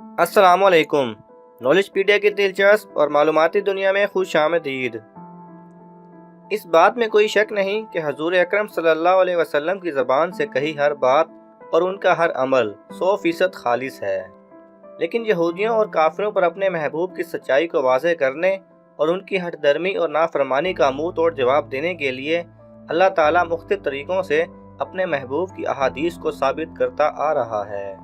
السلام علیکم۔ Knowledge pedia کی دلچسپ اور معلوماتی دنیا میں خوش آمدید۔ اس بات میں کوئی شک نہیں کہ حضور اکرم صلی اللہ علیہ وسلم کی زبان سے کہی ہر بات اور ان کا ہر عمل 100% خالص ہے، لیکن یہودیوں اور کافروں پر اپنے محبوب کی سچائی کو واضح کرنے اور ان کی ہٹ درمی اور نافرمانی کا منہ توڑ جواب دینے کے لیے اللہ تعالیٰ مختلف طریقوں سے اپنے محبوب کی احادیث کو ثابت کرتا آ رہا ہے۔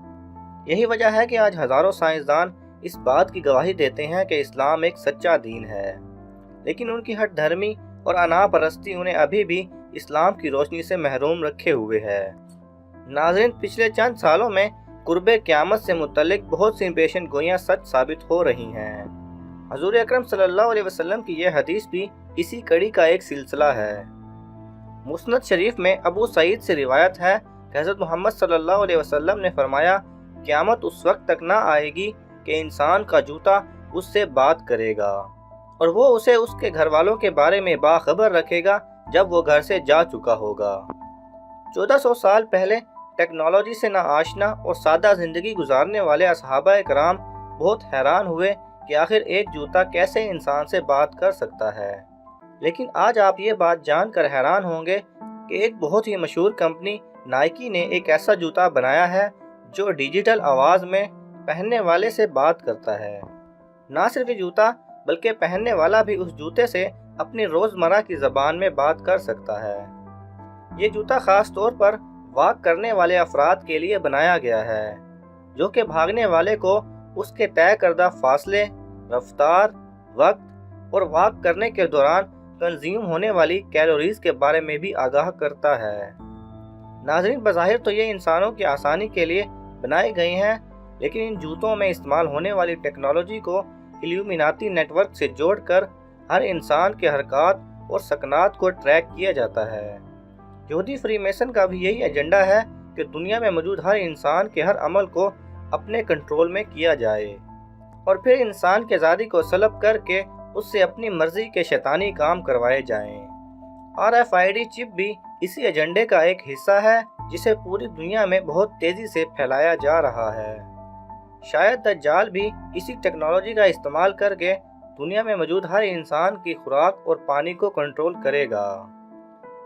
یہی وجہ ہے کہ آج ہزاروں سائنسدان اس بات کی گواہی دیتے ہیں کہ اسلام ایک سچا دین ہے، لیکن ان کی ہٹ دھرمی اور انا پرستی انہیں ابھی بھی اسلام کی روشنی سے محروم رکھے ہوئے ہے۔ ناظرین، پچھلے چند سالوں میں قرب قیامت سے متعلق بہت سی پیشن گوئیاں سچ ثابت ہو رہی ہیں۔ حضور اکرم صلی اللہ علیہ وسلم کی یہ حدیث بھی اسی کڑی کا ایک سلسلہ ہے۔ مسند شریف میں ابو سعید سے روایت ہے کہ حضرت محمد صلی اللہ علیہ وسلم نے فرمایا، قیامت اس وقت تک نہ آئے گی کہ انسان کا جوتا اس سے بات کرے گا اور وہ اسے اس کے گھر والوں کے بارے میں باخبر رکھے گا جب وہ گھر سے جا چکا ہوگا۔ 1400 سال پہلے ٹیکنالوجی سے نہ آشنا اور سادہ زندگی گزارنے والے اصحابہ کرام بہت حیران ہوئے کہ آخر ایک جوتا کیسے انسان سے بات کر سکتا ہے۔ لیکن آج آپ یہ بات جان کر حیران ہوں گے کہ ایک بہت ہی مشہور کمپنی نائکی نے ایک ایسا جوتا بنایا ہے جو ڈیجیٹل آواز میں پہننے والے سے بات کرتا ہے۔ نہ صرف یہ جوتا بلکہ پہننے والا بھی اس جوتے سے اپنی روزمرہ کی زبان میں بات کر سکتا ہے۔ یہ جوتا خاص طور پر واک کرنے والے افراد کے لیے بنایا گیا ہے، جو کہ بھاگنے والے کو اس کے طے کردہ فاصلے، رفتار، وقت اور واک کرنے کے دوران کنزیوم ہونے والی کیلوریز کے بارے میں بھی آگاہ کرتا ہے۔ ناظرین، بظاہر تو یہ انسانوں کی آسانی کے لیے بنائی گئی ہیں، لیکن ان جوتوں میں استعمال ہونے والی ٹیکنالوجی کو الیومیناتی نیٹ ورک سے جوڑ کر ہر انسان کے حرکات اور سکنات کو ٹریک کیا جاتا ہے۔ یہودی فری میسن کا بھی یہی ایجنڈا ہے کہ دنیا میں موجود ہر انسان کے ہر عمل کو اپنے کنٹرول میں کیا جائے اور پھر انسان کی آزادی کو سلب کر کے اس سے اپنی مرضی کے شیطانی کام کروائے جائیں۔ RFID چپ بھی اسی ایجنڈے کا ایک حصہ ہے، جسے پوری دنیا میں بہت تیزی سے پھیلایا جا رہا ہے۔ شاید دجال بھی اسی ٹیکنالوجی کا استعمال کر کے دنیا میں موجود ہر انسان کی خوراک اور پانی کو کنٹرول کرے گا۔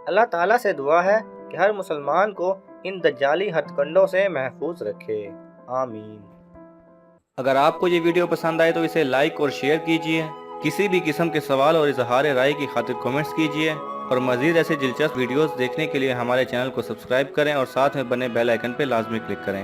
اللہ تعالیٰ سے دعا ہے کہ ہر مسلمان کو ان دجالی ہتھ کنڈوں سے محفوظ رکھے۔ آمین۔ اگر آپ کو یہ ویڈیو پسند آئے تو اسے لائک اور شیئر کیجیے۔ کسی بھی قسم کے سوال اور اظہار رائے کی خاطر کمنٹس کیجیے اور مزید ایسے دلچسپ ویڈیوز دیکھنے کے لیے ہمارے چینل کو سبسکرائب کریں اور ساتھ میں بنے بیل آئیکن پہ لازمی کلک کریں۔